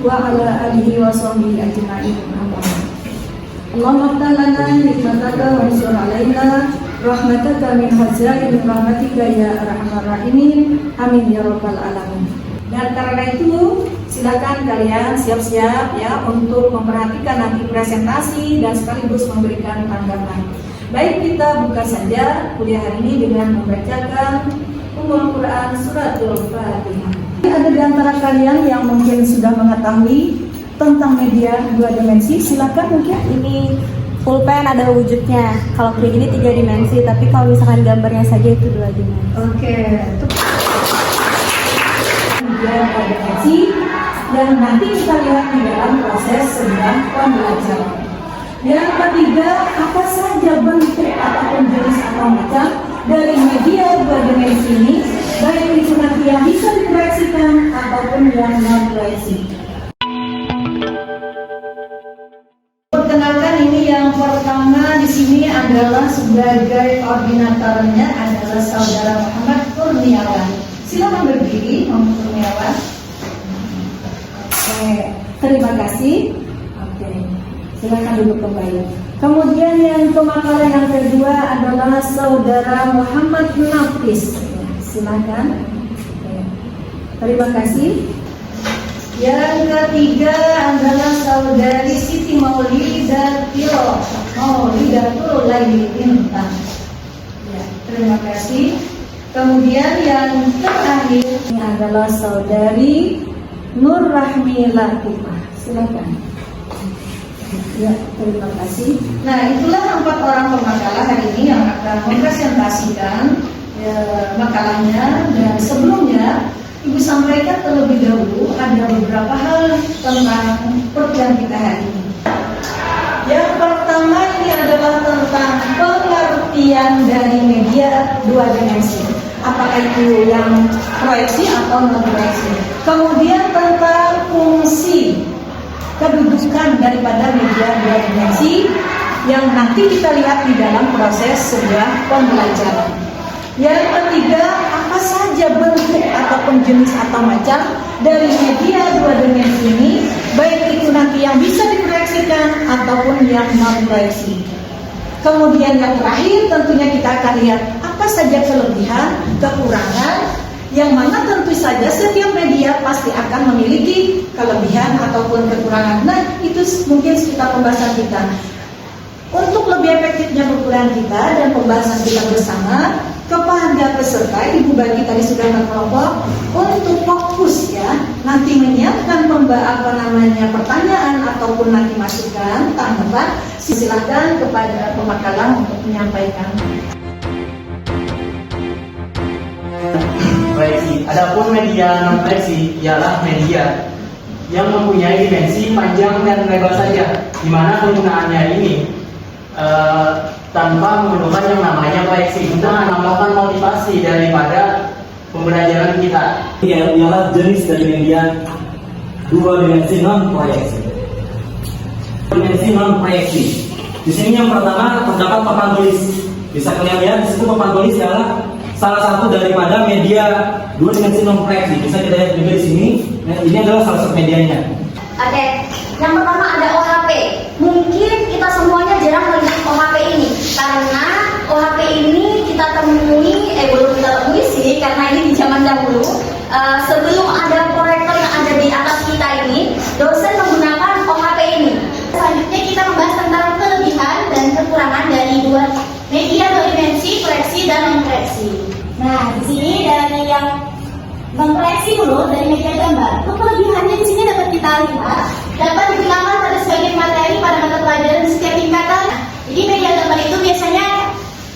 wa ala alihi wa sahbihi ajma'in. Allahumma iftah lana hikmataka wa ansur alaina rahmataka min hazain rahmatika ya arhamar rahimin. Amin ya rabbal alamin. Dan karena itu silakan kalian siap-siap ya untuk memperhatikan nanti presentasi dan sekaligus memberikan tanggapan. Baik, kita buka saja kuliah hari ini dengan membacakan Ummul Quran Suratul Fatihah. Ada di antara kalian yang mungkin sudah mengetahui tentang media dua dimensi, silakan mungkin. Ini pulpen ada wujudnya. Kalau kayak gini 3 dimensi, tapi kalau misalkan gambarnya saja itu 2 dimensi. Oke. Dua dimensi yang nanti kita lihat di dalam proses sebuah pembelajaran. Yang ketiga, apa saja bentuk ataupun jenis atau macam dari media dua dimensi ini, baik itu nanti yang bisa diproyeksikan ataupun yang non-proyeksi. Perkenalkan, ini yang pertama di sini adalah sebagai koordinatornya adalah saudara Muhammad Kurniawan. Silakan berdiri, Muhammad Kurniawan. Oke, terima kasih. Oke, silakan duduk kembali. Kemudian yang pemakaran yang kedua adalah saudara Muhammad Nafis. Silakan. Oke, terima kasih. Yang ketiga adalah saudari Siti Maulidatul Laili Intan. Ya, terima kasih. Kemudian yang terakhir ini adalah saudari Nur Rahmi Latifah. Silakan. Ya, terima kasih. Nah, itulah 4 orang pemakalah hari ini yang akan mempresentasikan makalahnya. Dan sebelumnya Ibu sampaikan terlebih dahulu ada beberapa hal tentang program kita hari ini. Yang pertama ini adalah tentang pengertian dari media dua dimensi. Apakah itu yang proyeksi atau non proyeksi. Kemudian tentang fungsi kedudukan daripada media dua dimensi yang nanti kita lihat di dalam proses sebuah pembelajaran. Yang ketiga, apa saja bentuk ataupun jenis atau macam dari media dua dimensi ini, baik itu nanti yang bisa diproyeksikan ataupun yang non proyeksi. Kemudian yang terakhir tentunya kita akan lihat apa saja kelebihan, kekurangan, yang mana tentu saja setiap media pasti akan memiliki kelebihan ataupun kekurangan. Nah, itu mungkin sekitar pembahasan kita. Untuk lebih efektifnya perkuliahan kita dan pembahasan kita bersama, kepada peserta, Ibu bagi tadi sudah berkelompok untuk fokus ya, nanti menyiapkan pertanyaan ataupun nanti masukan, tanggapan, silakan kepada pemakalah untuk menyampaikan. Proyeksi. Adapun media non proyeksi ialah media yang mempunyai dimensi panjang dan lebar saja, di mana penggunaannya ini tanpa menggunakan yang namanya proyeksi untuk menambahkan motivasi daripada pembelajaran kita. Ialah jenis dari media dua dimensi non proyeksi. Dimensi non proyeksi. Di sini yang pertama terdapat papan tulis. Bisa kalian lihat di situ papan tulis adalah salah satu daripada media dua dimensi non proyeksi. Bisa kita lihat juga di sini. Nah, ini adalah salah satu medianya. Oke, yang pertama ada OHP. Mungkin kita semuanya jarang melihat OHP ini karena OHP ini kita belum kita temui sih, karena ini di zaman dahulu sebelum ada proyektor yang ada di atas kita ini, dosen menggunakan OHP ini. Selanjutnya kita membahas tentang kelebihan dan kekurangan dari media dua dimensi, proyeksi dan non proyeksi. Nah, di sini dari yang non proyeksi dulu, dari media gambar. Kelebihannya di sini dapat kita lihat dapat digunakan pada sebagai materi pada mata pelajaran di setiap tingkatan. Jadi media gambar itu biasanya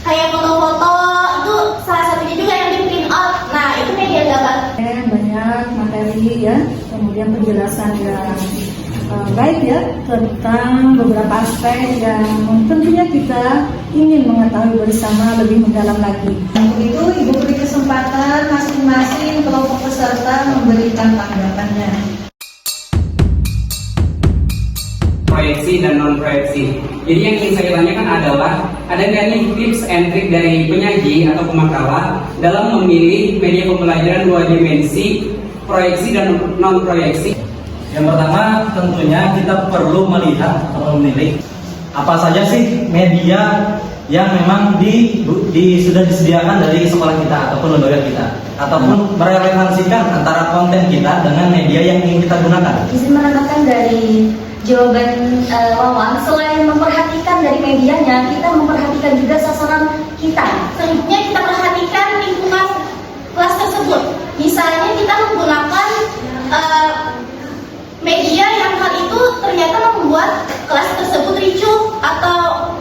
kayak foto-foto, itu salah satunya juga yang di print out. Nah, itu media gambar. Banyak materi ya, kemudian penjelasan yang baik ya tentang beberapa aspek yang tentunya kita ingin mengetahui bersama lebih mendalam lagi. Untuk itu Ibu beri kesempatan masing-masing kelompok peserta memberikan tanggapannya. Proyeksi dan non proyeksi. Jadi yang ingin saya tanyakan adalah, ada nggak nih tips and trick dari penyaji atau pemakalah dalam memilih media pembelajaran dua dimensi, proyeksi dan non proyeksi? Yang pertama tentunya kita perlu melihat atau memilih apa saja sih media yang memang sudah disediakan dari sekolah kita ataupun lembaga kita, ataupun merelevansikan antara konten kita dengan media yang ingin kita gunakan. Izin menambahkan dari jawaban Wawan, selain memperhatikan dari medianya, kita memperhatikan juga sasaran kita. Selanjutnya kita perhatikan lingkungan kelas tersebut. Misalnya kita menggunakan media yang hal itu ternyata membuat kelas tersebut ricuh atau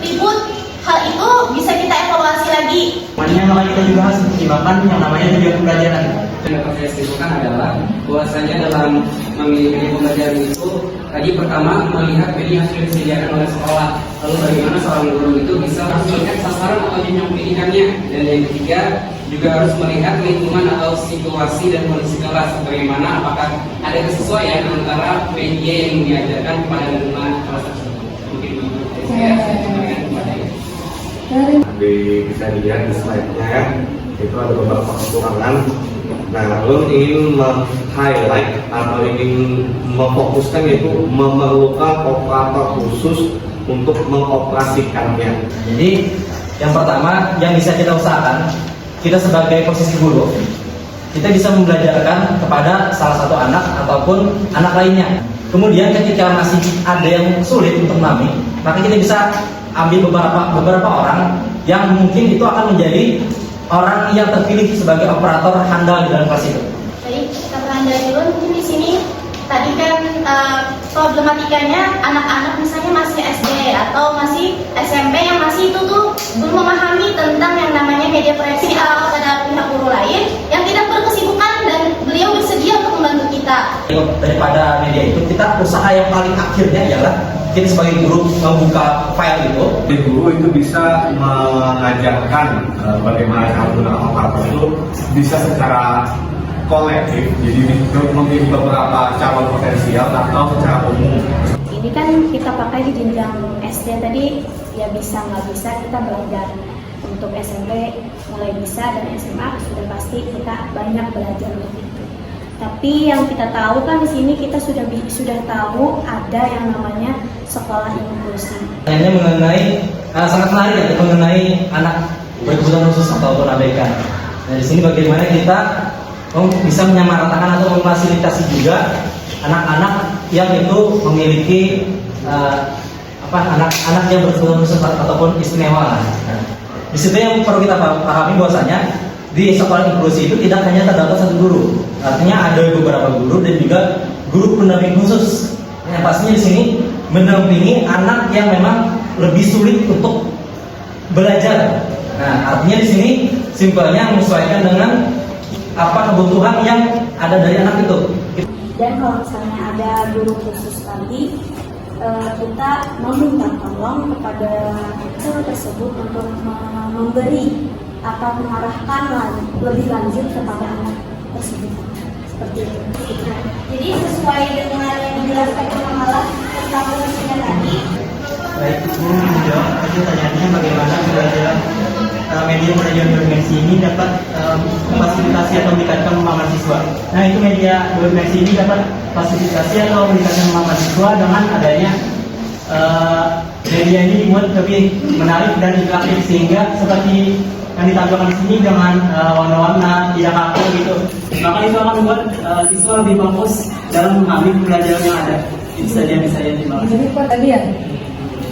ribut, hal itu bisa kita evaluasi lagi. Makanya kita juga harus mempertimbangkan yang namanya tujuan pembelajaran. Yang dapat saya simpulkan adalah bahwasanya dalam memilih pembelajaran itu tadi pertama melihat media yang sudah disediakan oleh sekolah, lalu bagaimana seorang guru itu bisa melihat sasaran atau jenjang pendidikannya, dan yang ketiga juga harus melihat lingkungan atau situasi dan kondisi kelas, bagaimana apakah ada kesesuaian antara media yang diajarkan kepada lingkungan kelas tersebut. Mungkin begitu saya sampaikan kepada itu. Bisa dilihat di slide-nya ya, itu ada beberapa kekurangan. Nah, lalu ingin highlight atau ingin memfokuskan yaitu memerlukan operator khusus untuk mengoperasikannya. Jadi yang pertama yang bisa kita usahakan, kita sebagai posisi guru, kita bisa membelajarkan kepada salah satu anak ataupun anak lainnya. Kemudian ketika masih ada yang sulit untuk memahami, maka kita bisa ambil beberapa orang yang mungkin itu akan menjadi orang yang terpilih sebagai operator handal di dalam kelas itu. Baik, kita berandai dulu mungkin di sini. Tadi kan problematikanya anak-anak misalnya masih SD atau masih SMP yang masih itu tuh belum memahami tentang yang namanya media proyeksi. Pada pihak guru lain yang tidak berkesibukan dan beliau bersedia untuk membantu kita. Daripada media itu, kita usaha yang paling akhirnya ialah kita sebagai guru membuka file itu. Guru itu bisa mengajarkan bagaimana cara menggunakan operator itu bisa secara kolektif, jadi memilih beberapa calon potensial atau secara umum. Ini kan kita pakai di jenjang SD tadi, ya bisa nggak bisa kita belajar. Untuk SMP mulai bisa, dan SMA sudah pasti kita banyak belajar begitu. Tapi yang kita tahu kan di sini kita sudah tahu ada yang namanya sekolah inklusi. Ini mengenai sangat menarik ya, mengenai anak berkebutuhan khusus ataupun ABK. Nah, di sini bagaimana kita bisa menyamaratakan atau memfasilitasi juga anak-anak yang itu memiliki anak-anak yang berkebutuhan khusus ataupun istimewa. Nah, di situ yang perlu kita pahami bahwasanya di sekolah inklusi itu tidak hanya terdapat satu guru, artinya ada beberapa guru dan juga guru pendamping khusus. Yang pastinya di sini mendampingi anak yang memang lebih sulit untuk belajar. Nah, artinya di sini simpelnya menyesuaikan dengan apa kebutuhan yang ada dari anak itu. Dan kalau misalnya ada guru khusus tadi, kita meminta tolong kepada guru tersebut untuk memberi atau mengarahkan lebih lanjut kepada anak tersebut. Seperti itu. Jadi sesuai dengan yang dijelaskan oleh Malah tentang fungsinya tadi. Baik, guru menjawab pertanyaannya bagaimana pembelajaran media pembelajaran berdimensi ini dapat memfasilitasi atau meningkatkan pemahaman siswa. Nah, itu media berdimensi ini dapat fasilitasi atau meningkatkan pemahaman siswa dengan adanya media ini dibuat lebih menarik dan interaktif, sehingga seperti yang ditampilkan di sini dengan warna-warna tidak kaku gitu. Maka itu akan membuat siswa lebih fokus dalam mengambil pembelajaran yang ada. Itu saja yang bisa dimaksud. Jadi tadi ya.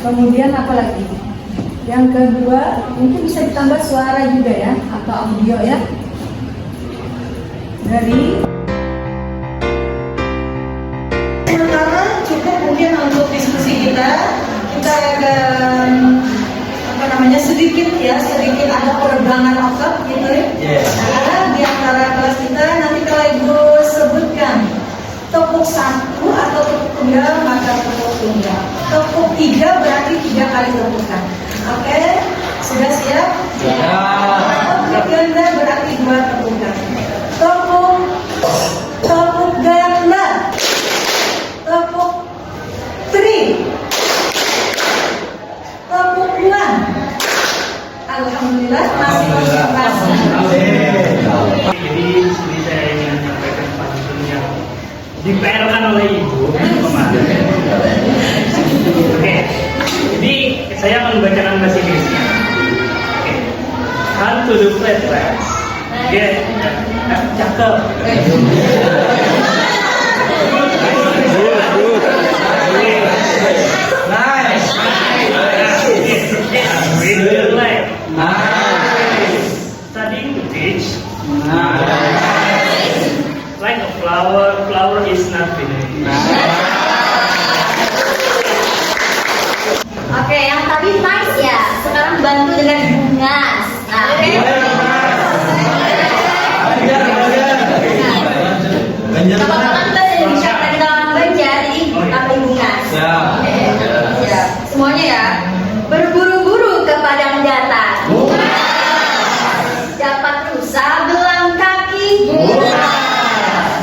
Kemudian apa lagi? Yang kedua, mungkin bisa ditambah suara juga ya, atau audio ya. Dari sementara cukup mungkin untuk diskusi kita akan sedikit ada peregangan otak gitu ya. Nah, di antara kelas kita nanti kalau ibu sebutkan tepuk 1 atau tepuk tunggal, maka tepuk tunggal. Tepuk 3 berarti 3 kali tepukan. Oke, sudah siap? Tepuk ganda berarti 2 tepukan. Tepuk ganda. Tepuk 3. Tepuk 1. Alhamdulillah masih konsentrasi. Jadi seperti saya ingin menyampaikan pada dunia. Jadi di-PR-kan oleh Ibu kemarin. Oke, jadi saya akan membacakan bahasa Inggrisnya. Oke, How to do flat rights. Oke, cakep. Studying to teach. Like a flower is not finished. Oke, yang tadi nice ya. Sekarang bantu dengan bunga. Nah, oke. Teman-teman bahasa Indonesia kita dalam Banjar, jadi tambah bunga. Ya, semuanya ya. Berburu-buru ke padang datar. Dapat rusa belang kaki.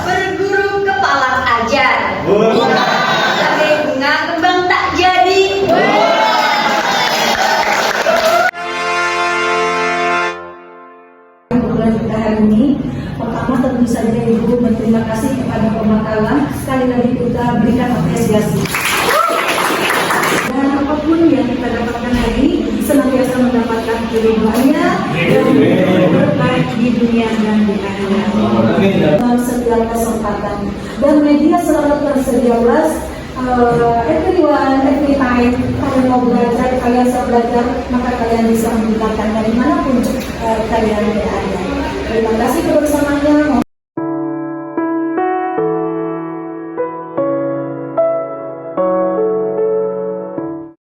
Berguru kepala ajar. Tapi bunga kembang tak jadi. Bulan kita hari ini, pertama tentu saja Ibu berterima kasih kepada pemakalan. Sekali lagi kita berikan apresiasi. Dan apapun yang kita dapatkan hari ini, senantiasa mendapatkan keridhaannya dan berkah di dunia dan di akhirat. Dalam setiap kesempatan dan media selalu tersedia luas. Everyone, every time kalian mau belajar, kalian bisa belajar, maka kalian bisa menggunakan dari manapun kalian berada. Terima kasih kebersamaannya.